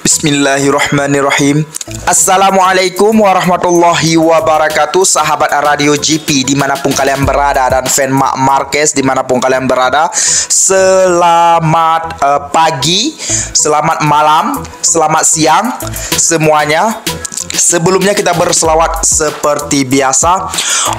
Bismillahirrahmanirrahim. Assalamualaikum warahmatullahi wabarakatuh, sahabat Radio GP dimanapun kalian berada dan fan Marc Marquez dimanapun kalian berada. Selamat pagi, selamat malam, selamat siang semuanya. Sebelumnya kita berselawat seperti biasa.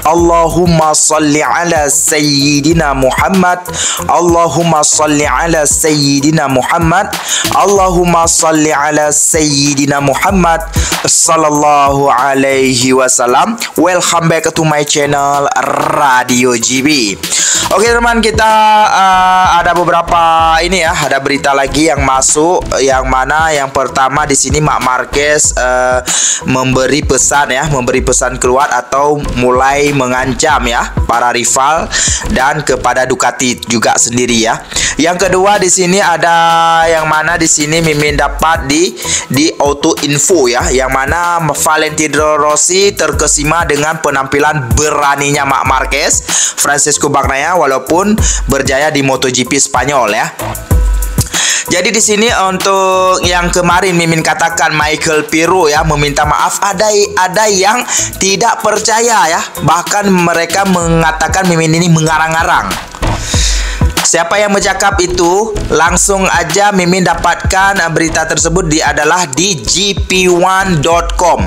Allahumma salli ala Sayyidina Muhammad. Allahumma salli ala Sayyidina Muhammad. Allahumma salli ala Sayyidina Muhammad sallallahu alaihi wasallam. Welcome back to my channel Radio GB. Oke teman, kita ada beberapa ini ya, ada berita lagi yang masuk, yang mana yang pertama di sini Marc Marquez memberi pesan keluar atau mulai mengancam ya para rival dan kepada Ducati juga sendiri ya. Yang kedua di sini ada yang mana di sini Mimin dapat di Auto Info ya, yang mana Valentino Rossi terkesima dengan penampilan beraninya Marc Marquez, Francesco Bagnaia walaupun berjaya di MotoGP Spanyol ya. Jadi di sini untuk yang kemarin Mimin katakan Michael Pirro ya meminta maaf, ada yang tidak percaya ya, bahkan mereka mengatakan Mimin ini mengarang-arang. Siapa yang bercakap itu? Langsung aja Mimin dapatkan berita tersebut adalah di gp1.com.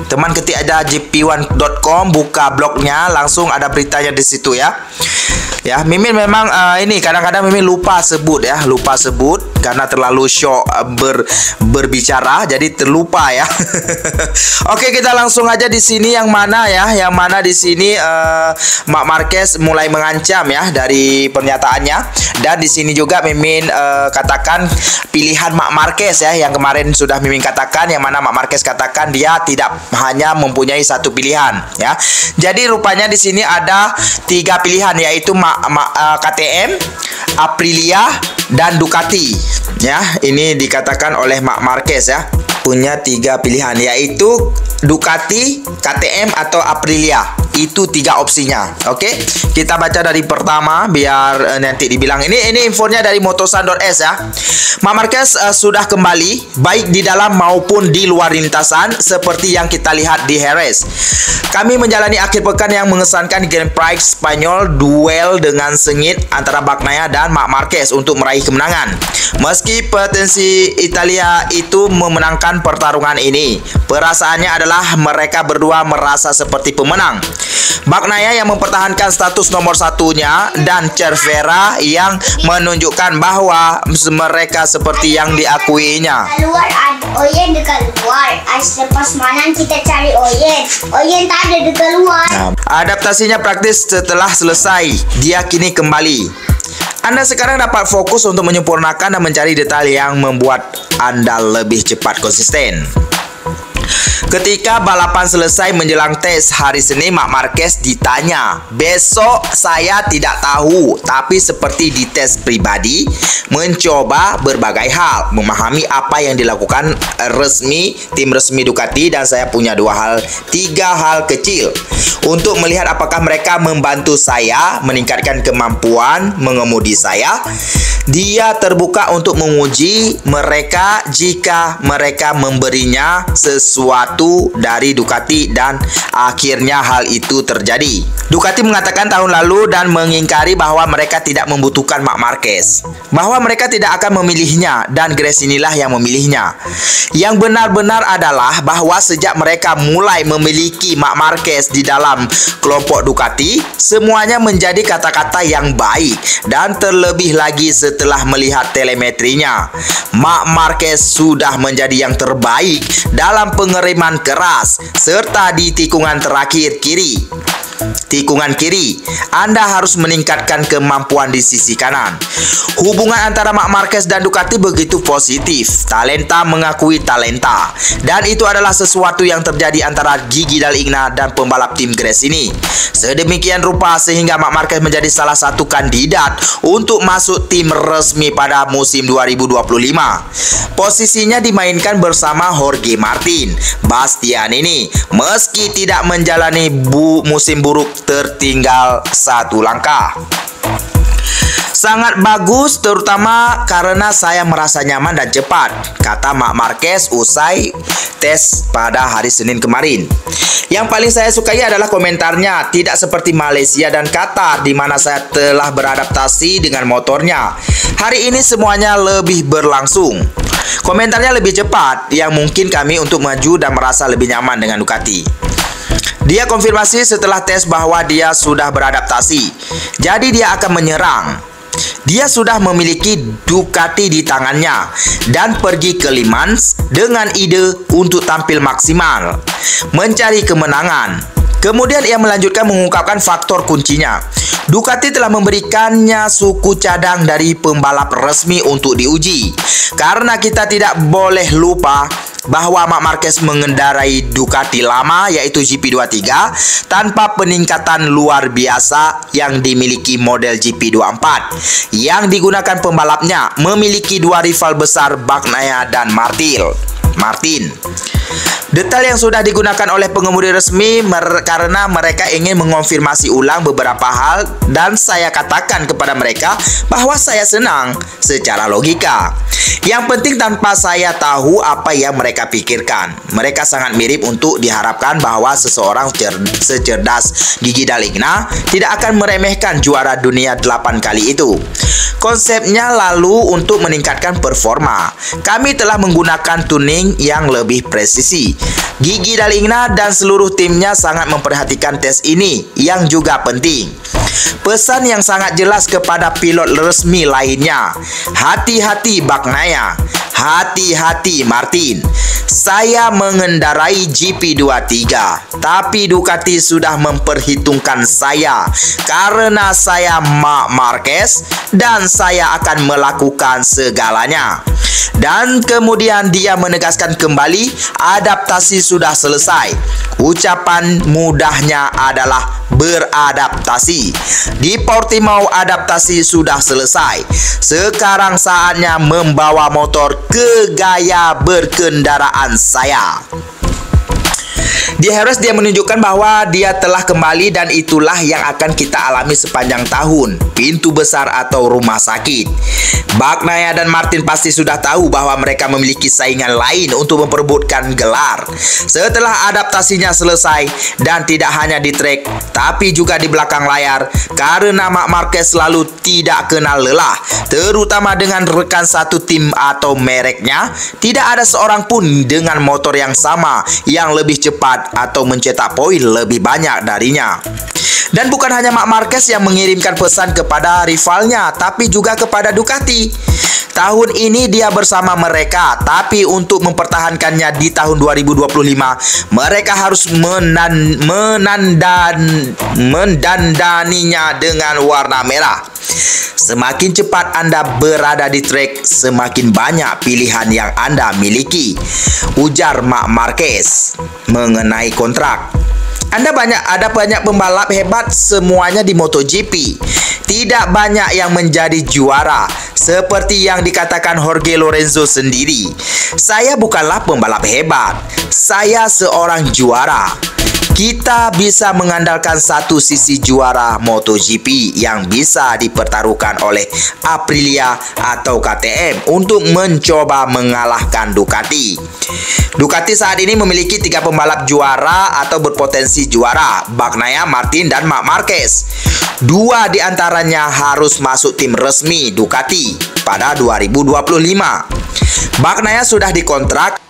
Teman ketik aja gp1.com, buka blognya, langsung ada beritanya di situ ya. Ya, Mimin memang ini kadang-kadang Mimin lupa sebut karena terlalu shock berbicara, jadi terlupa ya. Oke, kita langsung aja di sini yang mana di sini Marc Marquez mulai mengancam ya dari pernyataannya, dan di sini juga Mimin katakan pilihan Marc Marquez ya, yang kemarin sudah Mimin katakan, yang mana Marc Marquez katakan dia tidak hanya mempunyai satu pilihan ya. Jadi rupanya di sini ada 3 pilihan, yaitu KTM, Aprilia, dan Ducati ya. Ini dikatakan oleh Marc Marquez ya, punya 3 pilihan, yaitu Ducati, KTM, atau Aprilia. Itu 3 opsinya. Oke, kita baca dari pertama biar nanti dibilang ini infonya dari motosan.es ya. Marc Marquez sudah kembali baik di dalam maupun di luar lintasan seperti yang kita lihat di Jerez. Kami menjalani akhir pekan yang mengesankan Grand Prix Spanyol, duel dengan sengit antara Bagnaia dan Marc Marquez untuk meraih kemenangan. Meski potensi Italia itu memenangkan pertarungan ini, perasaannya adalah mereka berdua merasa seperti pemenang. Bagnaia yang mempertahankan status nomor satunya dan Cervera yang menunjukkan bahwa mereka seperti yang diakuinya. Keluar Oyen dekat luar. Selepas malam kita cari Oyen tak ada dekat luar. Adaptasinya praktis setelah selesai. Dia kini kembali. Anda sekarang dapat fokus untuk menyempurnakan dan mencari detail yang membuat Anda lebih cepat konsisten. Ketika balapan selesai menjelang tes hari Senin, Marc Marquez ditanya, "Besok saya tidak tahu, tapi seperti di tes pribadi, mencoba berbagai hal, memahami apa yang dilakukan tim resmi Ducati, dan saya punya 3 hal kecil untuk melihat apakah mereka membantu saya meningkatkan kemampuan mengemudi saya. Dia terbuka untuk menguji mereka jika mereka memberinya sesuatu dari Ducati, dan akhirnya hal itu terjadi." Ducati mengatakan tahun lalu dan mengingkari bahwa mereka tidak membutuhkan Marc Marquez, bahwa mereka tidak akan memilihnya, dan Grace inilah yang memilihnya. Yang benar-benar adalah bahwa sejak mereka mulai memiliki Marc Marquez di dalam kelompok Ducati, semuanya menjadi kata-kata yang baik, dan terlebih lagi setelah melihat telemetrinya, Marc Marquez sudah menjadi yang terbaik dalam pengeriman keras serta di tikungan kiri. Anda harus meningkatkan kemampuan di sisi kanan. Hubungan antara Marc Marquez dan Ducati begitu positif. Talenta mengakui talenta, dan itu adalah sesuatu yang terjadi antara Gigi Dall'Igna dan pembalap tim Grace ini. Sedemikian rupa sehingga Marc Marquez menjadi salah satu kandidat untuk masuk tim resmi pada musim 2025. Posisinya dimainkan bersama Jorge Martin. Bastianini meski tidak menjalani musim buruk tertinggal 1 langkah. Sangat bagus, terutama karena saya merasa nyaman dan cepat, kata Marc Marquez usai tes pada hari Senin kemarin. Yang paling saya sukai adalah komentarnya, tidak seperti Malaysia dan Qatar di mana saya telah beradaptasi dengan motornya. Hari ini semuanya lebih berlangsung. Komentarnya lebih cepat, yang mungkin kami untuk maju dan merasa lebih nyaman dengan Ducati. Dia konfirmasi setelah tes bahwa dia sudah beradaptasi, jadi dia akan menyerang. Dia sudah memiliki Ducati di tangannya dan pergi ke Le Mans dengan ide untuk tampil maksimal, mencari kemenangan. Kemudian ia melanjutkan mengungkapkan faktor kuncinya. Ducati telah memberikannya suku cadang dari pembalap resmi untuk diuji. Karena kita tidak boleh lupa bahwa Marc Marquez mengendarai Ducati lama yaitu GP23 tanpa peningkatan luar biasa yang dimiliki model GP24 yang digunakan pembalapnya memiliki dua rival besar Bagnaia dan Martin. Detail yang sudah digunakan oleh pengemudi resmi karena mereka ingin mengonfirmasi ulang beberapa hal dan saya katakan kepada mereka bahwa saya senang secara logika. Yang penting tanpa saya tahu apa yang mereka pikirkan. Mereka sangat mirip untuk diharapkan bahwa seseorang secerdas Gigi Dall'Igna tidak akan meremehkan juara dunia 8 kali itu. Konsepnya lalu untuk meningkatkan performa. Kami telah menggunakan tuning yang lebih presisi. Gigi Dall'Igna dan seluruh timnya sangat memperhatikan tes ini yang juga penting. Pesan yang sangat jelas kepada pilot resmi lainnya. Hati-hati Bagnaia, hati-hati Martin. Saya mengendarai GP23, tapi Ducati sudah memperhitungkan saya karena saya Marc Marquez dan saya akan melakukan segalanya. Dan kemudian dia menegaskan kembali adaptasi sudah selesai. Ucapan mudahnya adalah beradaptasi. Di Portimao adaptasi sudah selesai. Sekarang saatnya membawa motor ke gaya berkendaraan saya. Di Jerez dia menunjukkan bahwa dia telah kembali dan itulah yang akan kita alami sepanjang tahun. Pintu besar atau rumah sakit. Bagnaia dan Martin pasti sudah tahu bahwa mereka memiliki saingan lain untuk memperebutkan gelar. Setelah adaptasinya selesai dan tidak hanya di trek tapi juga di belakang layar karena Marc Marquez selalu tidak kenal lelah, terutama dengan rekan satu tim atau mereknya. Tidak ada seorang pun dengan motor yang sama yang lebih cepat atau mencetak poin lebih banyak darinya. Dan bukan hanya Marc Marquez yang mengirimkan pesan kepada rivalnya, tapi juga kepada Ducati. Tahun ini dia bersama mereka, tapi untuk mempertahankannya di tahun 2025, mereka harus mendandaninya dengan warna merah. Semakin cepat Anda berada di trek, semakin banyak pilihan yang Anda miliki, ujar Marc Marquez mengenai kontrak. Ada banyak pembalap hebat semuanya di MotoGP. Tidak banyak yang menjadi juara seperti yang dikatakan Jorge Lorenzo sendiri. Saya bukanlah pembalap hebat. Saya seorang juara. Kita bisa mengandalkan satu sisi juara MotoGP yang bisa dipertaruhkan oleh Aprilia atau KTM untuk mencoba mengalahkan Ducati. Ducati saat ini memiliki 3 pembalap juara atau berpotensi juara, Bagnaia, Martin, dan Marc Marquez. 2 di antaranya harus masuk tim resmi Ducati pada 2025. Bagnaia sudah dikontrak,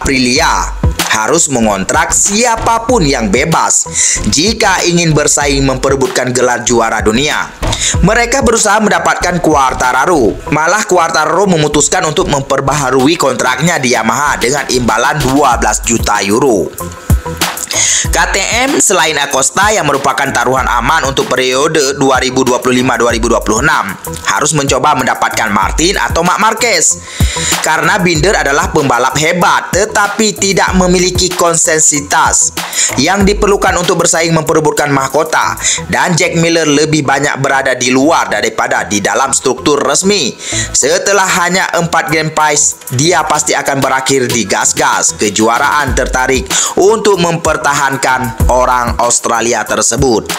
Aprilia harus mengontrak siapapun yang bebas jika ingin bersaing memperebutkan gelar juara dunia. Mereka berusaha mendapatkan Quartararo. Malah Quartararo memutuskan untuk memperbaharui kontraknya di Yamaha dengan imbalan 12 juta euro. KTM selain Acosta yang merupakan taruhan aman untuk periode 2025-2026 harus mencoba mendapatkan Martin atau Marc Marquez karena Binder adalah pembalap hebat tetapi tidak memiliki konsensitas yang diperlukan untuk bersaing memperebutkan mahkota, dan Jack Miller lebih banyak berada di luar daripada di dalam struktur resmi. Setelah hanya 4 Grand Prix, dia pasti akan berakhir di gas-gas kejuaraan tertarik untuk mempertahankan orang Australia tersebut.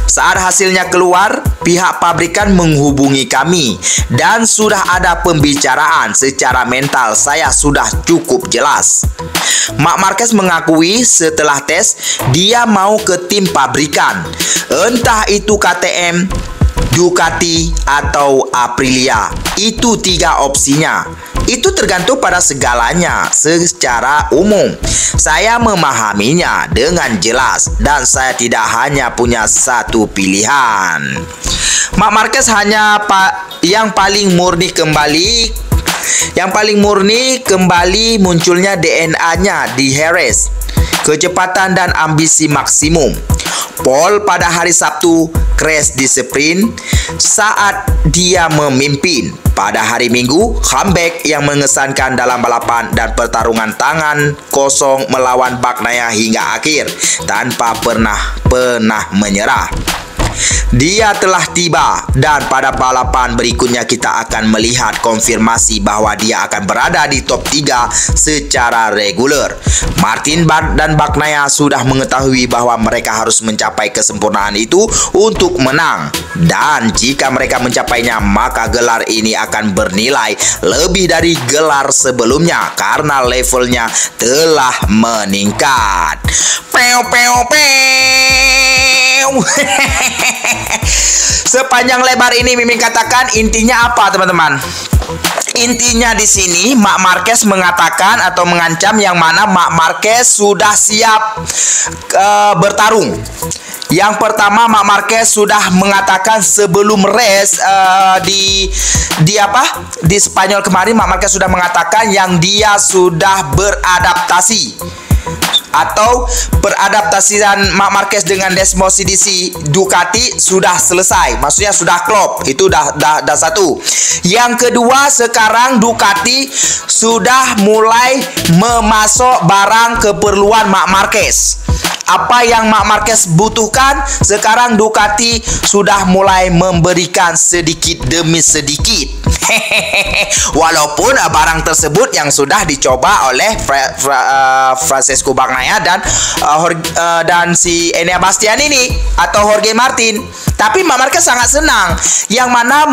Saat hasilnya keluar, pihak pabrikan menghubungi kami dan sudah ada pembicaraan secara mental saya sudah cukup jelas. Marc Marquez mengakui setelah tes dia mau ke tim pabrikan, entah itu KTM, Ducati atau Aprilia. Itu 3 opsinya. Itu tergantung pada segalanya secara umum. Saya memahaminya dengan jelas dan saya tidak hanya punya satu pilihan. Marc Marquez hanya yang paling murni kembali munculnya DNA-nya di Jerez. Kecepatan dan ambisi maksimum. Paul pada hari Sabtu crash di sprint saat dia memimpin. Pada hari Minggu, comeback yang mengesankan dalam balapan dan pertarungan tangan kosong melawan Bagnaia hingga akhir tanpa pernah menyerah. Dia telah tiba dan pada balapan berikutnya kita akan melihat konfirmasi bahwa dia akan berada di top 3 secara reguler. Martin dan Bagnaia sudah mengetahui bahwa mereka harus mencapai kesempurnaan itu untuk menang. Dan jika mereka mencapainya, maka gelar ini akan bernilai lebih dari gelar sebelumnya karena levelnya telah meningkat. Sepanjang lebar ini Mimin katakan intinya apa, teman-teman? Intinya di sini Marc Marquez mengatakan atau mengancam yang mana Marc Marquez sudah siap bertarung. Yang pertama, Marc Marquez sudah mengatakan sebelum race di Spanyol kemarin, Marc Marquez sudah mengatakan yang dia sudah beradaptasi atau peradaptasian Marc Marquez dengan Desmos CDC Ducati sudah selesai, maksudnya sudah klop. Itu dah satu. Yang kedua, sekarang Ducati sudah mulai memasok barang keperluan Marc Marquez. Apa yang Marc Marquez butuhkan, sekarang Ducati sudah mulai memberikan sedikit demi sedikit. Walaupun barang tersebut yang sudah dicoba oleh Francesco Bagnaia dan si Enea Bastian ini atau Jorge Martin. Tapi Marc Marquez sangat senang. Yang mana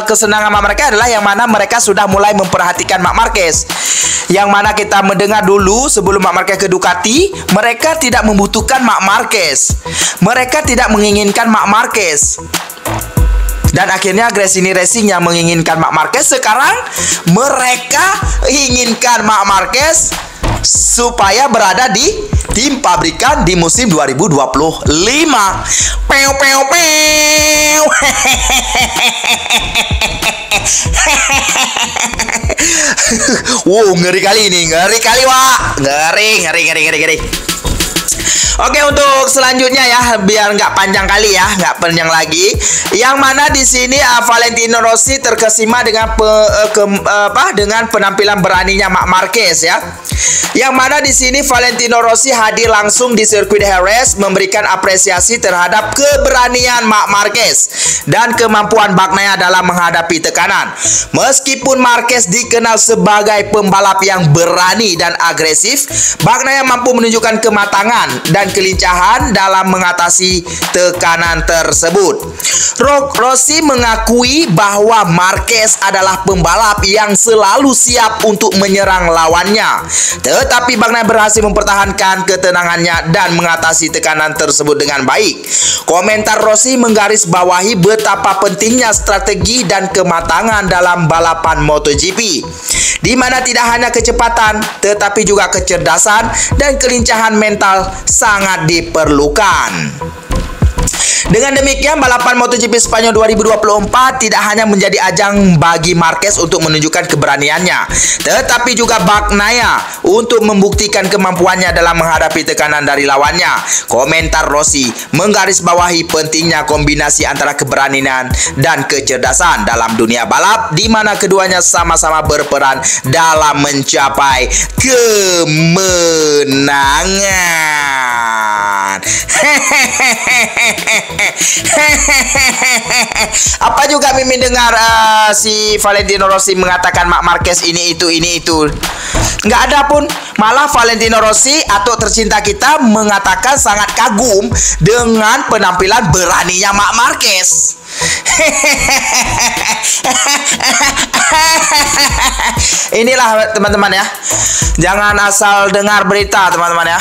kesenangan Marc Marquez adalah yang mana mereka sudah mulai memperhatikan Marc Marquez. Yang mana kita mendengar dulu sebelum Marc Marquez ke Ducati, mereka tidak membutuhkan Marc Marquez. Mereka tidak menginginkan Marc Marquez. Dan akhirnya Gresini Racing yang menginginkan Marc Marquez. Sekarang mereka inginkan Marc Marquez supaya berada di tim pabrikan di musim 2025. Wow, ngeri kali ini, Wak. Ngeri. Oke, untuk selanjutnya ya, biar nggak panjang kali ya, nggak panjang lagi. Yang mana di sini Valentino Rossi terkesima dengan dengan penampilan beraninya Marc Marquez ya. Yang mana di sini Valentino Rossi hadir langsung di sirkuit Jerez memberikan apresiasi terhadap keberanian Marc Marquez dan kemampuan Bagnaia dalam menghadapi tekanan. Meskipun Marquez dikenal sebagai pembalap yang berani dan agresif, Bagnaia mampu menunjukkan kematangan dan kelincahan dalam mengatasi tekanan tersebut. Rossi mengakui bahwa Marquez adalah pembalap yang selalu siap untuk menyerang lawannya. Tetapi Bagnaia berhasil mempertahankan ketenangannya dan mengatasi tekanan tersebut dengan baik. Komentar Rossi menggarisbawahi betapa pentingnya strategi dan kematangan dalam balapan MotoGP, di mana tidak hanya kecepatan tetapi juga kecerdasan dan kelincahan mental sangat diperlukan. Dengan demikian, balapan MotoGP Spanyol 2024 tidak hanya menjadi ajang bagi Marquez untuk menunjukkan keberaniannya, tetapi juga Bagnaia untuk membuktikan kemampuannya dalam menghadapi tekanan dari lawannya. Komentar Rossi menggarisbawahi pentingnya kombinasi antara keberanian dan kecerdasan dalam dunia balap, di mana keduanya sama-sama berperan dalam mencapai kemenangan. teman-teman. Apa juga Mimin dengar si Valentino Rossi mengatakan Marc Marquez ini itu. Nggak ada pun. Malah Valentino Rossi atau tercinta kita mengatakan sangat kagum dengan penampilan beraninya Marc Marquez. Inilah teman-teman ya. Jangan asal dengar berita teman-teman ya.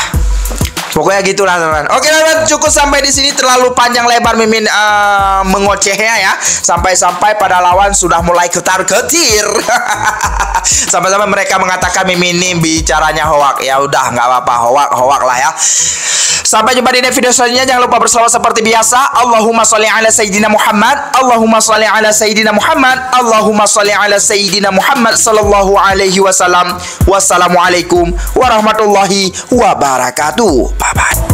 Pokoknya gitulah teman-teman. Oke teman-teman, cukup sampai di sini, terlalu panjang lebar Mimin mengocehnya ya. Sampai-sampai pada lawan sudah mulai getar-getir. Sampai-sampai mereka mengatakan Mimin ini bicaranya hoak. Ya udah nggak apa-apa, hoak lah ya. Sampai jumpa di video selanjutnya. Jangan lupa berselawat seperti biasa. Allahumma sholli ala sayyidina Muhammad. Allahumma sholli ala sayyidina Muhammad. Allahumma sholli ala sayyidina Muhammad sallallahu alaihi wasallam. Wassalamualaikum warahmatullahi wabarakatuh. Bye bye.